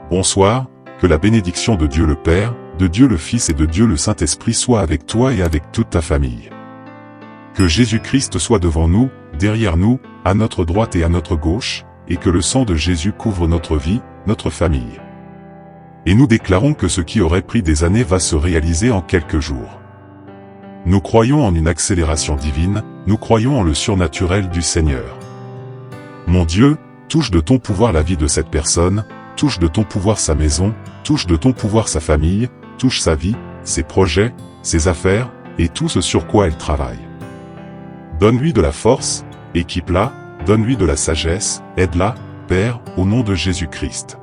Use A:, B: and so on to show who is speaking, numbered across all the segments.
A: Bonsoir, que la bénédiction de Dieu le Père, de Dieu le Fils et de Dieu le Saint-Esprit soit avec toi et avec toute ta famille. Que Jésus-Christ soit devant nous, derrière nous, à notre droite et à notre gauche, et que le sang de Jésus couvre notre vie, notre famille. Et nous déclarons que ce qui aurait pris des années va se réaliser en quelques jours. Nous croyons en une accélération divine, nous croyons en le surnaturel du Seigneur. Mon Dieu, touche de ton pouvoir la vie de cette personne, touche de ton pouvoir sa maison, touche de ton pouvoir sa famille, touche sa vie, ses projets, ses affaires, et tout ce sur quoi elle travaille. Donne-lui de la force, équipe-la, donne-lui de la sagesse, aide-la, Père, au nom de Jésus-Christ.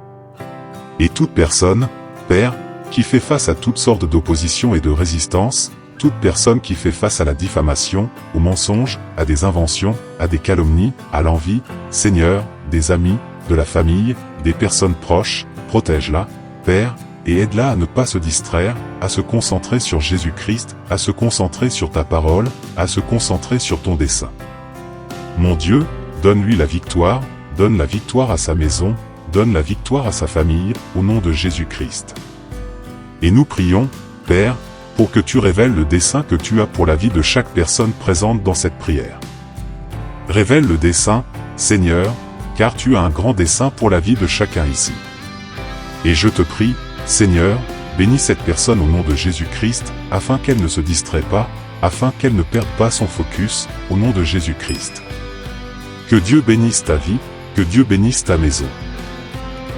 A: Et toute personne, Père, qui fait face à toutes sortes d'oppositions et de résistances, toute personne qui fait face à la diffamation, aux mensonges, à des inventions, à des calomnies, à l'envie, Seigneur, des amis, de la famille, des personnes proches, protège-la, Père, et aide-la à ne pas se distraire, à se concentrer sur Jésus-Christ, à se concentrer sur ta parole, à se concentrer sur ton dessein. Mon Dieu, donne-lui la victoire, donne la victoire à sa maison, donne la victoire à sa famille, au nom de Jésus-Christ. Et nous prions, Père, pour que tu révèles le dessein que tu as pour la vie de chaque personne présente dans cette prière. Révèle le dessein, Seigneur, car tu as un grand dessein pour la vie de chacun ici. Et je te prie, Seigneur, bénis cette personne au nom de Jésus-Christ, afin qu'elle ne se distrait pas, afin qu'elle ne perde pas son focus, au nom de Jésus-Christ. Que Dieu bénisse ta vie, que Dieu bénisse ta maison.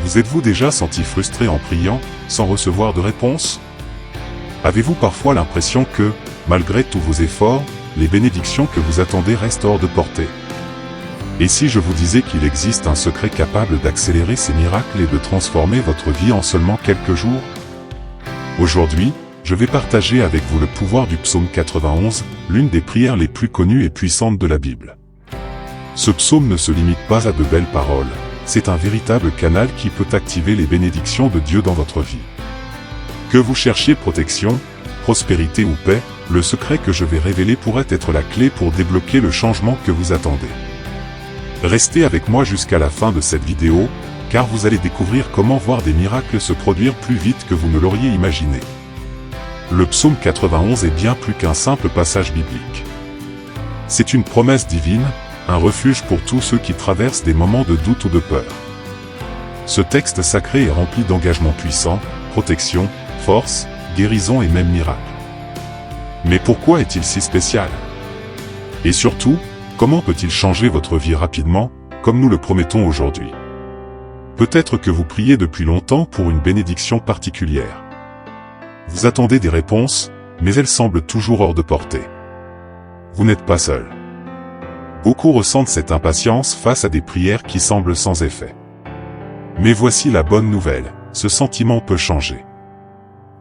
A: Vous êtes-vous déjà senti frustré en priant, sans recevoir de réponse? Avez-vous parfois l'impression que, malgré tous vos efforts, les bénédictions que vous attendez restent hors de portée? Et si je vous disais qu'il existe un secret capable d'accélérer ces miracles et de transformer votre vie en seulement quelques jours? Aujourd'hui, je vais partager avec vous le pouvoir du psaume 91, l'une des prières les plus connues et puissantes de la Bible. Ce psaume ne se limite pas à de belles paroles, c'est un véritable canal qui peut activer les bénédictions de Dieu dans votre vie. Que vous cherchiez protection, prospérité ou paix, le secret que je vais révéler pourrait être la clé pour débloquer le changement que vous attendez. Restez avec moi jusqu'à la fin de cette vidéo, car vous allez découvrir comment voir des miracles se produire plus vite que vous ne l'auriez imaginé. Le psaume 91 est bien plus qu'un simple passage biblique. C'est une promesse divine, un refuge pour tous ceux qui traversent des moments de doute ou de peur. Ce texte sacré est rempli d'engagements puissants, protection, force, guérison et même miracle. Mais pourquoi est-il si spécial? Et surtout, comment peut-il changer votre vie rapidement, comme nous le promettons aujourd'hui? Peut-être que vous priez depuis longtemps pour une bénédiction particulière. Vous attendez des réponses, mais elles semblent toujours hors de portée. Vous n'êtes pas seul. Beaucoup ressentent cette impatience face à des prières qui semblent sans effet. Mais voici la bonne nouvelle, ce sentiment peut changer.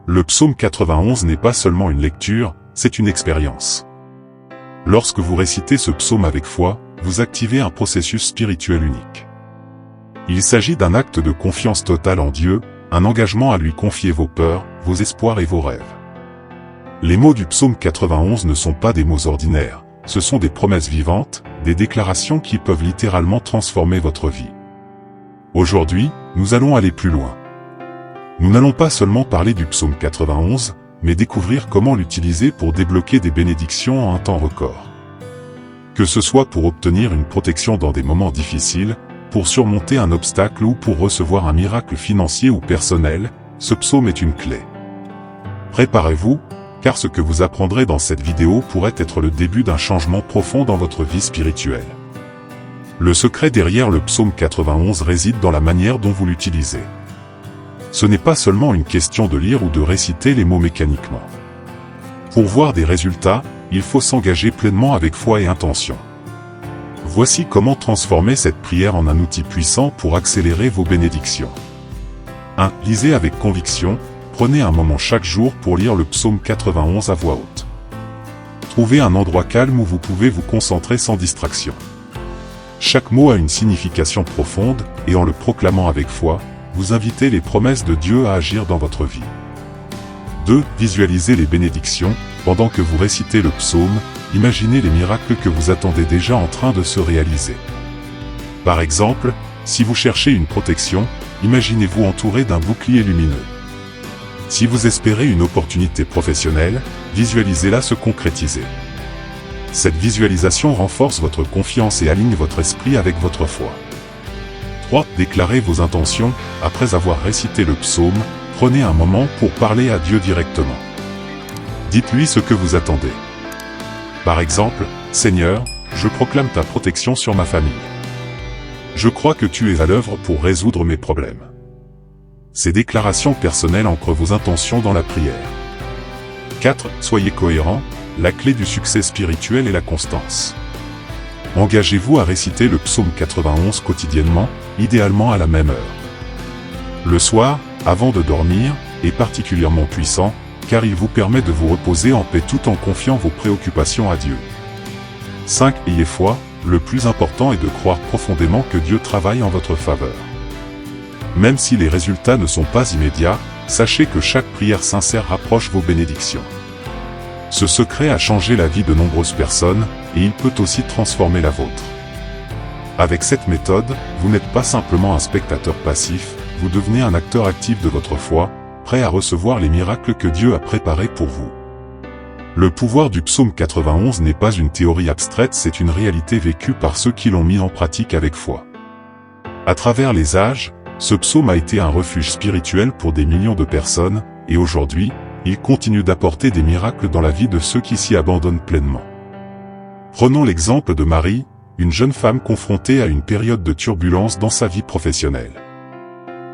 A: Le psaume 91 n'est pas seulement une lecture, c'est une expérience. Lorsque vous récitez ce psaume avec foi, vous activez un processus spirituel unique. Il s'agit d'un acte de confiance totale en Dieu, un engagement à lui confier vos peurs, vos espoirs et vos rêves. Les mots du psaume 91 ne sont pas des mots ordinaires, ce sont des promesses vivantes, des déclarations qui peuvent littéralement transformer votre vie. Aujourd'hui, nous allons aller plus loin. Nous n'allons pas seulement parler du psaume 91, mais découvrir comment l'utiliser pour débloquer des bénédictions en un temps record. Que ce soit pour obtenir une protection dans des moments difficiles, pour surmonter un obstacle ou pour recevoir un miracle financier ou personnel, ce psaume est une clé. Préparez-vous, car ce que vous apprendrez dans cette vidéo pourrait être le début d'un changement profond dans votre vie spirituelle. Le secret derrière le psaume 91 réside dans la manière dont vous l'utilisez. Ce n'est pas seulement une question de lire ou de réciter les mots mécaniquement. Pour voir des résultats, il faut s'engager pleinement avec foi et intention. Voici comment transformer cette prière en un outil puissant pour accélérer vos bénédictions. 1. Lisez avec conviction, prenez un moment chaque jour pour lire le psaume 91 à voix haute. Trouvez un endroit calme où vous pouvez vous concentrer sans distraction. Chaque mot a une signification profonde, et en le proclamant avec foi, vous invitez les promesses de Dieu à agir dans votre vie. 2. Visualisez les bénédictions. Pendant que vous récitez le psaume, imaginez les miracles que vous attendez déjà en train de se réaliser. Par exemple, si vous cherchez une protection, imaginez-vous entouré d'un bouclier lumineux. Si vous espérez une opportunité professionnelle, visualisez-la se concrétiser. Cette visualisation renforce votre confiance et aligne votre esprit avec votre foi. 3. Déclarez vos intentions. Après avoir récité le psaume, prenez un moment pour parler à Dieu directement. Dites-lui ce que vous attendez. Par exemple, « Seigneur, je proclame ta protection sur ma famille. Je crois que tu es à l'œuvre pour résoudre mes problèmes. » Ces déclarations personnelles ancrent vos intentions dans la prière. 4. Soyez cohérent. La clé du succès spirituel est la constance. Engagez-vous à réciter le psaume 91 quotidiennement, idéalement à la même heure. Le soir, avant de dormir, est particulièrement puissant, car il vous permet de vous reposer en paix tout en confiant vos préoccupations à Dieu. 5. Ayez foi. Le plus important est de croire profondément que Dieu travaille en votre faveur. Même si les résultats ne sont pas immédiats, sachez que chaque prière sincère rapproche vos bénédictions. Ce secret a changé la vie de nombreuses personnes, et il peut aussi transformer la vôtre. Avec cette méthode, vous n'êtes pas simplement un spectateur passif, vous devenez un acteur actif de votre foi, prêt à recevoir les miracles que Dieu a préparés pour vous. Le pouvoir du psaume 91 n'est pas une théorie abstraite, c'est une réalité vécue par ceux qui l'ont mis en pratique avec foi. À travers les âges, ce psaume a été un refuge spirituel pour des millions de personnes, et aujourd'hui, il continue d'apporter des miracles dans la vie de ceux qui s'y abandonnent pleinement. Prenons l'exemple de Marie, une jeune femme confrontée à une période de turbulence dans sa vie professionnelle.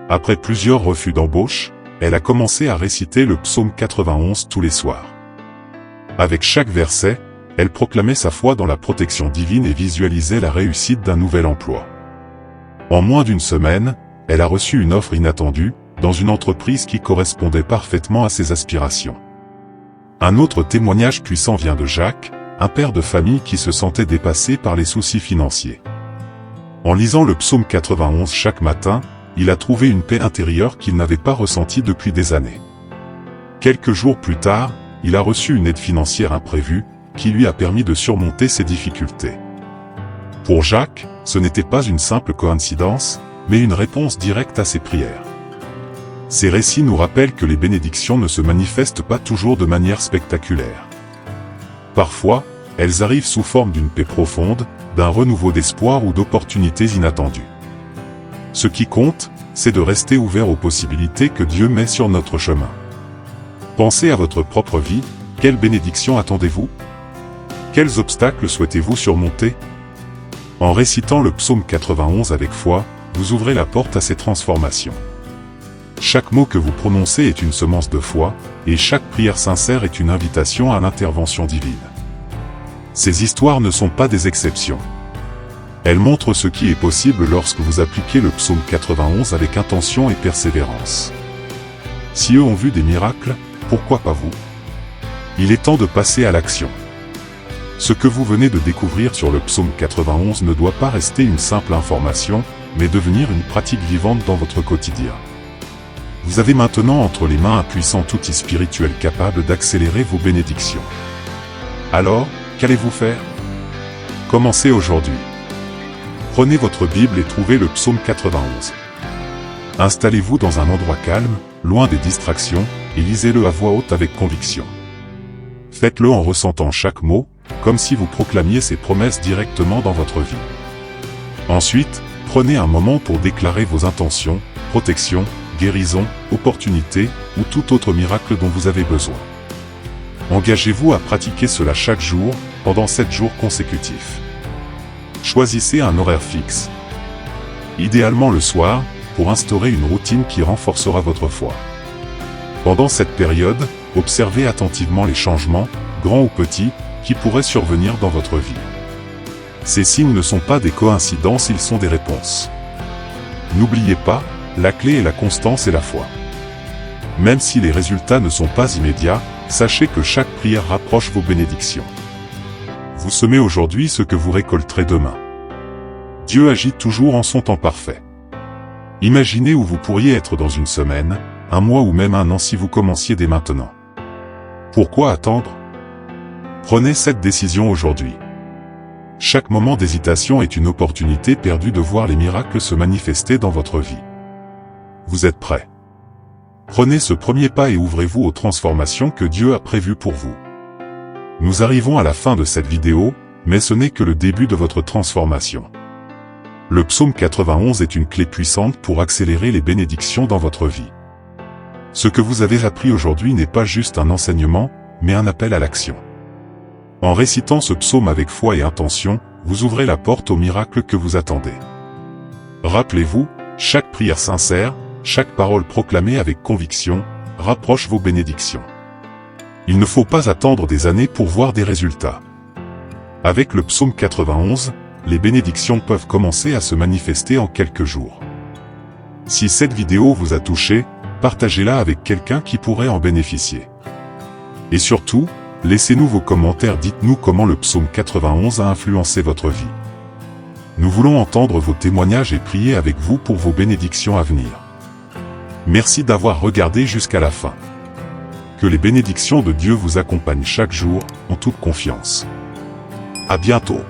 A: Après plusieurs refus d'embauche, elle a commencé à réciter le psaume 91 tous les soirs. Avec chaque verset, elle proclamait sa foi dans la protection divine et visualisait la réussite d'un nouvel emploi. En moins d'une semaine, elle a reçu une offre inattendue, dans une entreprise qui correspondait parfaitement à ses aspirations. Un autre témoignage puissant vient de Jacques, un père de famille qui se sentait dépassé par les soucis financiers. En lisant le psaume 91 chaque matin, il a trouvé une paix intérieure qu'il n'avait pas ressentie depuis des années. Quelques jours plus tard, il a reçu une aide financière imprévue, qui lui a permis de surmonter ses difficultés. Pour Jacques, ce n'était pas une simple coïncidence, mais une réponse directe à ses prières. Ces récits nous rappellent que les bénédictions ne se manifestent pas toujours de manière spectaculaire. Parfois, elles arrivent sous forme d'une paix profonde, d'un renouveau d'espoir ou d'opportunités inattendues. Ce qui compte, c'est de rester ouvert aux possibilités que Dieu met sur notre chemin. Pensez à votre propre vie, quelles bénédictions attendez-vous? Quels obstacles souhaitez-vous surmonter? En récitant le psaume 91 avec foi, vous ouvrez la porte à ces transformations. Chaque mot que vous prononcez est une semence de foi, et chaque prière sincère est une invitation à l'intervention divine. Ces histoires ne sont pas des exceptions. Elles montrent ce qui est possible lorsque vous appliquez le psaume 91 avec intention et persévérance. Si eux ont vu des miracles, pourquoi pas vous? Il est temps de passer à l'action. Ce que vous venez de découvrir sur le psaume 91 ne doit pas rester une simple information, mais devenir une pratique vivante dans votre quotidien. Vous avez maintenant entre les mains un puissant outil spirituel capable d'accélérer vos bénédictions. Alors, qu'allez-vous faire? Commencez aujourd'hui. Prenez votre Bible et trouvez le psaume 91. Installez-vous dans un endroit calme, loin des distractions, et lisez-le à voix haute avec conviction. Faites-le en ressentant chaque mot, comme si vous proclamiez ces promesses directement dans votre vie. Ensuite, prenez un moment pour déclarer vos intentions, protection, guérison, opportunité, ou tout autre miracle dont vous avez besoin. Engagez-vous à pratiquer cela chaque jour, pendant 7 jours consécutifs. Choisissez un horaire fixe. Idéalement le soir, pour instaurer une routine qui renforcera votre foi. Pendant cette période, observez attentivement les changements, grands ou petits, qui pourraient survenir dans votre vie. Ces signes ne sont pas des coïncidences, ils sont des réponses. N'oubliez pas, la clé est la constance et la foi. Même si les résultats ne sont pas immédiats, sachez que chaque prière rapproche vos bénédictions. Vous semez aujourd'hui ce que vous récolterez demain. Dieu agit toujours en son temps parfait. Imaginez où vous pourriez être dans une semaine, un mois ou même un an si vous commenciez dès maintenant. Pourquoi attendre? Prenez cette décision aujourd'hui. Chaque moment d'hésitation est une opportunité perdue de voir les miracles se manifester dans votre vie. vous êtes prêts? Prenez ce premier pas et ouvrez-vous aux transformations que Dieu a prévues pour vous. Nous arrivons à la fin de cette vidéo, mais ce n'est que le début de votre transformation. Le psaume 91 est une clé puissante pour accélérer les bénédictions dans votre vie. Ce que vous avez appris aujourd'hui n'est pas juste un enseignement, mais un appel à l'action. En récitant ce psaume avec foi et intention, vous ouvrez la porte au miracle que vous attendez. Rappelez-vous, chaque prière sincère, chaque parole proclamée avec conviction, rapproche vos bénédictions. Il ne faut pas attendre des années pour voir des résultats. Avec le psaume 91, les bénédictions peuvent commencer à se manifester en quelques jours. Si cette vidéo vous a touché, partagez-la avec quelqu'un qui pourrait en bénéficier. Et surtout, laissez-nous vos commentaires, dites-nous comment le psaume 91 a influencé votre vie. Nous voulons entendre vos témoignages et prier avec vous pour vos bénédictions à venir. Merci d'avoir regardé jusqu'à la fin. Que les bénédictions de Dieu vous accompagnent chaque jour, en toute confiance. À bientôt.